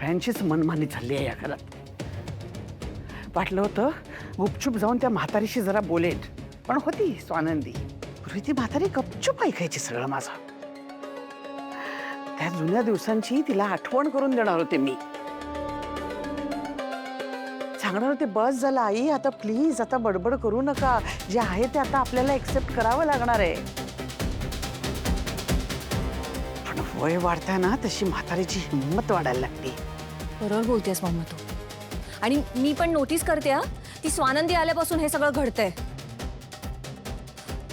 सगळ्यांचीच मनमानी झाली आहे या घरात. वाटलं होतं गुपचूप जाऊन त्या म्हातारीशी जरा बोलेन, पण होती स्वानंदी. पूर्वी ती म्हातारी गपचूप ऐकायची सगळं माझं. त्या जुन्या दिवसांची तिला आठवण करून देणार होते मी. सांगणार होते बस झालं आई, आता प्लीज आता बडबड करू नका, जे आहे ते आता आपल्याला एक्सेप्ट करावं लागणार आहे. पण वय वाढताय ना तशी म्हातारीची हिंमत वाढायला लागते. बरोबर बोलतेस मम्मा तू. आणि मी पण नोटीस करते हा, ती स्वानंदी आल्यापासून हे सगळं घडतंय.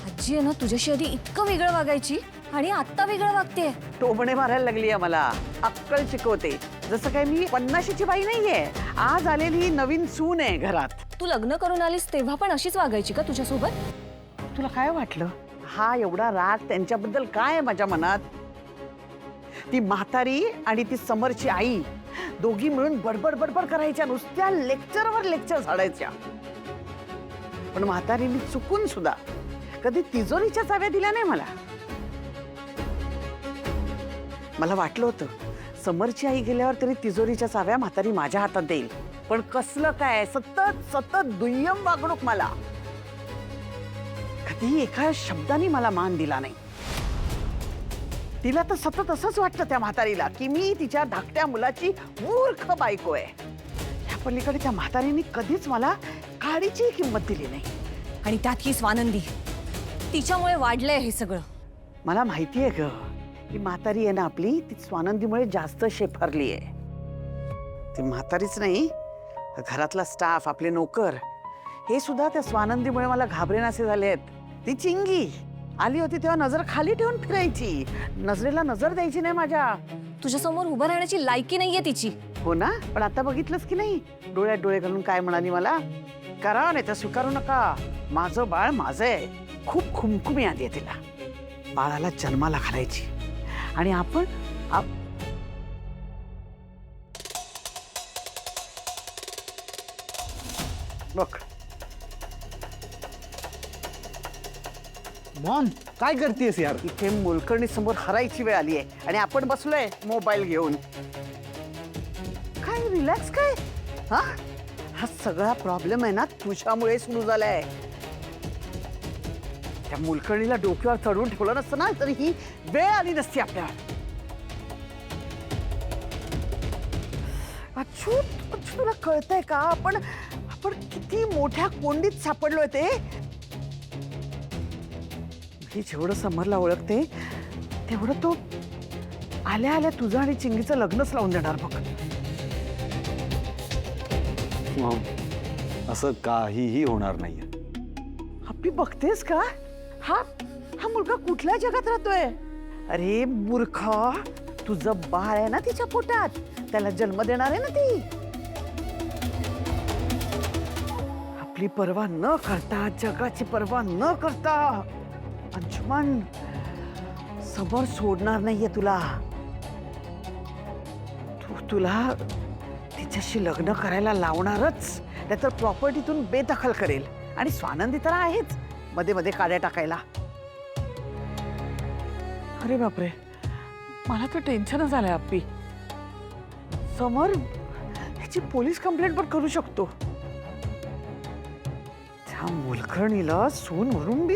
आजी आहे ना तुझ्याशी आधी इतकं वेगळं वागायची आणि आत्ता वेगळं वागते. टोमणे मारायला लागली आहे मला, अक्कल शिकवते. जसं काय मी 50ची बाई नाहीये, आज आलेली नवीन सून आहे घरात. तू लग्न करून आलीस तेव्हा पण अशीच वागायची का तुझ्यासोबत? तुला काय वाटलं हा एवढा राग त्यांच्याबद्दल काय आहे माझ्या मनात? ती म्हातारी आणि ती समरची आई दोघी मिळून बडबड बडबड करायच्या, नुसत्या लेक्चरवर लेक्चर झाडायच्या. पण म्हातारीने चुकून सुद्धा कधी तिजोरीच्या चाव्या दिल्या नाही मला. मला वाटलं होतं समरची आई गेल्यावर तरी तिजोरीच्या चाव्या म्हातारी माझ्या हातात देईल, पण कसलं काय सतत सतत दुय्यम वागणूक. मला कधी एका शब्दाने मला मान दिला नाही. तिला तर सतत असंच वाटतं त्या म्हातारीला की मी तिच्या धाकट्या मुलाची मूर्ख बायको आहे. त्या पलीकडे त्या म्हातारीने कधीच मला काडीची किंमत दिली नाही. आणि त्यात ही स्वानंदी, तिच्यामुळे वाढलंय हे सगळं. मला माहिती आहे ग, ती म्हातारी आहे ना आपली, ती स्वानंदीमुळे जास्त शेफारली आहे. ती म्हातारीच नाही, घरातला स्टाफ, आपले नोकर, हे सुद्धा त्या स्वानंदीमुळे मला घाबरेनासे झाले आहेत. ती चिंगी आली होती तेव्हा नजर खाली ठेवून फिरायची, नजरेला नजर द्यायची नाही माझ्या. तुझ्यासमोर उभं राहण्याची लायकी नाहीये तिची. हो ना, पण आता बघितलंस की नाही डोळ्यात डोळे घालून काय म्हणाली मला? करा नाही तर स्वीकारू नका, माझं बाळ माझं आहे. खूप खुमखुमी आली आहे तिला. बाळाला जन्माला घालायची आणि आपण बघ. मॉम काय करतेस यार? इथे मोलकर्णी समोर हरायची वेळ आली आहे आणि आपण बसलोय मोबाईल घेऊन. काय रिलॅक्स काय? हा सगळा प्रॉब्लेम आहे ना तुझ्यामुळे सुरू झालाय. त्या मोलकर्णीला डोक्यावर चढवून ठेवलं नसतं ना तरी ही वेळ आली नसती आपल्यावर. अच्युत, तुला कळतंय का आपण किती मोठ्या कोंडीत सापडलोय ते? ही जेवढं समरला ओळखते तेवढं तो आल्या आल्या तुझं आणि चिंगीचं लग्नच लावून देणार बघ. मॉम असं काहीही होणार नाहीये. आपली बघतेस का, हा मुलगा कुठल्या जगात राहतोय? अरे मूर्खा, तुझं बाळ आहे ना तिच्या पोटात, त्याला जन्म देणार आहे ना ती. आपली पर्वा न करता, जगाची पर्वा न करता अंशुमन समोर सोडणार नाहीये तुला. तुला तिच्याशी लग्न करायला लावणारच, नाहीतर प्रॉपर्टीतून बेदखल करेल. आणि स्वानंदी तर आहेच मध्ये मध्ये काड्या टाकायला. अरे बापरे, मला तर टेन्शनच आलंय अप्पी. समर ह्याची पोलीस कंप्लेंट पण करू शकतो. त्या मोलकर्णीला सून म्हणून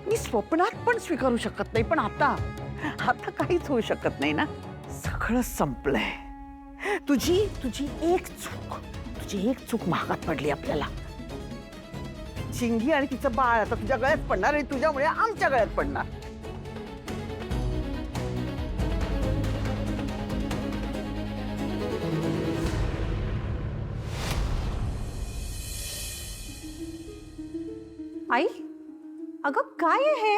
मी स्वप्नात पण स्वीकारू शकत नाही. पण आता काहीच होऊ शकत नाही ना. सगळं संपलंय. तुझी एक चूक महागात पडली आपल्याला. चिंगी आणि तिचं बाळ आता तुझ्या गळ्यात पडणार आणि तुझ्यामुळे आमच्या गळ्यात पडणार. आई, अगं काय आहे हे?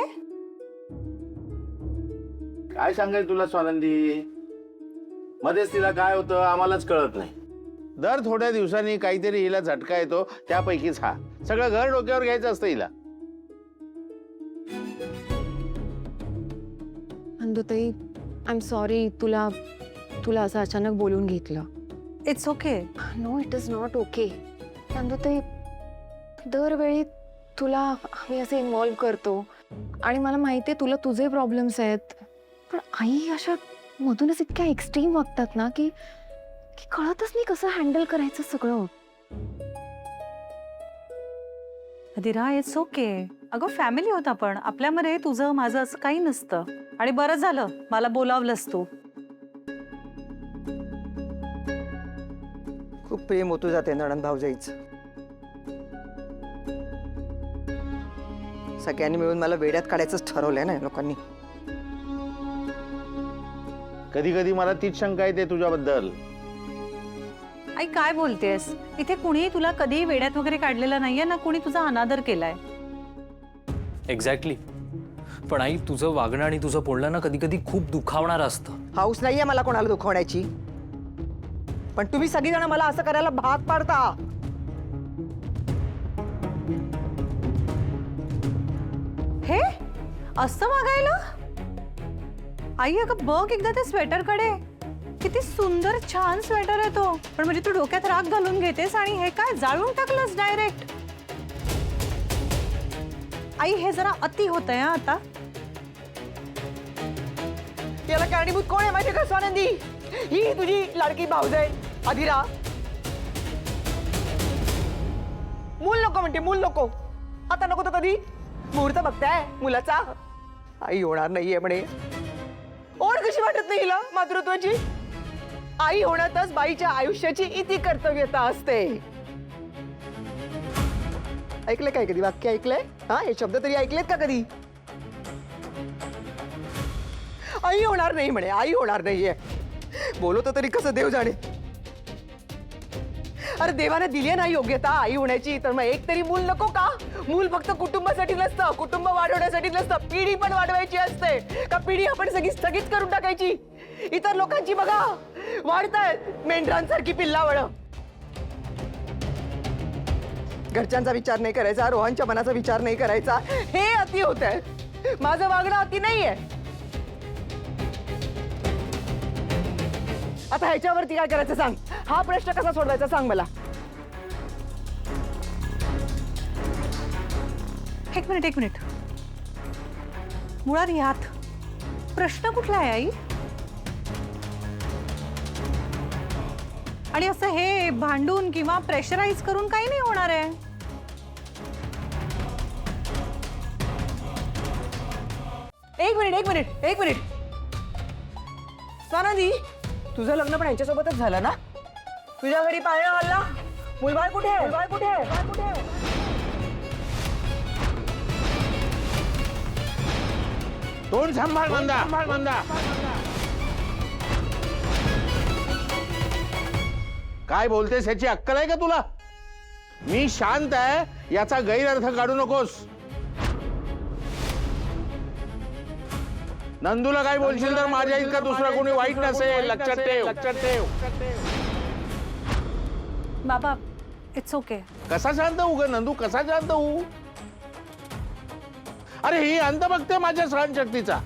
काय सांगेल तुला स्वानंदी? मध्येच तिला काय होतं आम्हालाच कळत नाही. दर थोड्या दिवसांनी काहीतरी हिला झटका येतो, त्यापैकीच हा. सगळं घर डोक्यावर घ्यायचं असतं हिला. नंदुताई, आय एम सॉरी तुला असं अचानक बोलून घेतलं. It's okay. No, it is not okay. Nandutai, दरवेळी तुला आम्ही असं इन्व्हॉल्व करतो आणि मला माहिती आहे तुला तुझे प्रॉब्लेम्स आहेत, पण आई अशा मधूनच इतक्या एक्स्ट्रीम वागतात ना की की कळतच नाही कसं हँडल करायचं सगळं. Adhira it's okay. अगं फॅमिली होत आपण, आपल्यामध्ये तुझं माझं असं काही नसतं. आणि बरं झालं मला बोलावलंस तू. खूप प्रेम होतो जाते नणंद भाऊजाईचं. सगळ्यांनी मिळून मला वेड्यात काढायचंच ठरवलंय ना या लोकांनी. कधी कधी मला तीच शंका येते तुझ्याबद्दल. आई काय बोलतेस? इथे कुणीही तुला कधीही वेड्यात वगैरे काढलेलं नाहीये ना, कुणी तुझा अनादर केलाय. एक्झॅक्टली. पण आई तुझं वागणं आणि तुझं बोलणं ना कधी कधी खूप दुखावणारं असतं. हाऊस नाहीये मला कोणाला दुखवण्याची, पण तुम्ही सगळीजण मला असं करायला भाग पाडता. हे असं वागायला? आई अगं बघ एकदा ते स्वेटर कडे. किती सुंदर छान स्वेटर आहे तो. पण म्हणजे तू डोक्यात राग घालून घेतेस आणि हे काय जाळून टाकलंस डायरेक्ट. आई हे जरा अति होतंय हा आता. याला कारणीभूत कोण आहे माहिती का स्वानंदी? ही तुझी लाडकी भाऊजाई अधिरा. मूल नको म्हणते, मूल नको. आता नको तर कधी मुहूर्त बघताय मुलाचा. आई होणार नाहीये म्हणे. ओढ कशी वाटत नाही हिला मातृत्वाची? आई होण्यातच बाईच्या आयुष्याची इति कर्तव्यता असते. ऐकलंय काय कधी वाक्य ऐकलंय? हा हे शब्द तरी ऐकलेत का कधी? आई होणार नाही म्हणे, आई होणार नाहीये. बोलवतो तरी कसं देव जाणे. अरे देवाने दिली ना योग्यता आई होण्याची, तर मग एक तरी मूल नको का? मूल फक्त कुटुंबासाठी नसतं, कुटुंब वाढवण्यासाठी नसतं, पिढी पण वाढवायची असते. का पिढी आपण सगळी स्थगित करून टाकायची? इतर लोकांची बघा वाढतायत मेंढरांसारखी पिल्लावळं. घरच्यांचा विचार नाही करायचा, रोहनच्या मनाचा विचार नाही करायचा. हे अति होत आहे. माझं वागणं अति नाहीये. आता ह्याच्यावरती काय करायचं सांग? हा प्रश्न कसा सोडवायचा सांग मला. एक मिनिट. मुळात ह्यात प्रश्न कुठला आहे आई? आणि असं हे भांडून किंवा प्रेशराईज करून काही नाही होणार आहे. एक मिनिट स्वानंदी, तुझं लग्न पण यांच्यासोबतच झालं ना? तुझ्या घरी पाळणा हल्ला. मुलबाळ कुठे आहे? तोंड सांभाळ मंदा. काय बोलतेस याची अक्कल आहे का तुला? मी शांत आहे याचा गैरअर्थ काढू नकोस. नंदूला काय बोलशील तर माझ्या इतका दुसरा कोणी वाईट नसेल. लक्षात ठेव. बाबा इट्स ओके. कसा शांत होऊ ग नंदू, कसा शांत होऊ? अरे ही अंत बघते माझ्या सहनशक्तीचा.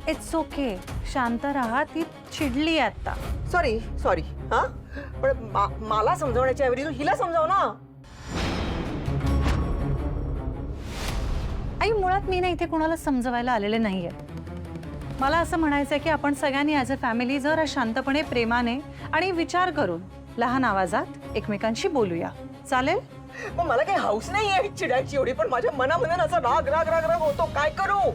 It's okay. शांत राहा. ती चिडली आता. सॉरी हा, पण मला समजवण्याच्या ऐवजी तू हिला समजाव ना. आई मुळात मी ना इथे कोणाला समजवायला आलेले नाहीये. मला असं म्हणायचंय की आपण सगळ्यांनी ॲज अ फॅमिली जरा शांतपणे, प्रेमाने आणि विचार करून लहान आवाजात एकमेकांशी बोलूया. चालेल? मग मला काही हाऊस नाहीये चिडायची एवढी, पण माझ्या मनामध्ये असा राग होतो. काय करू?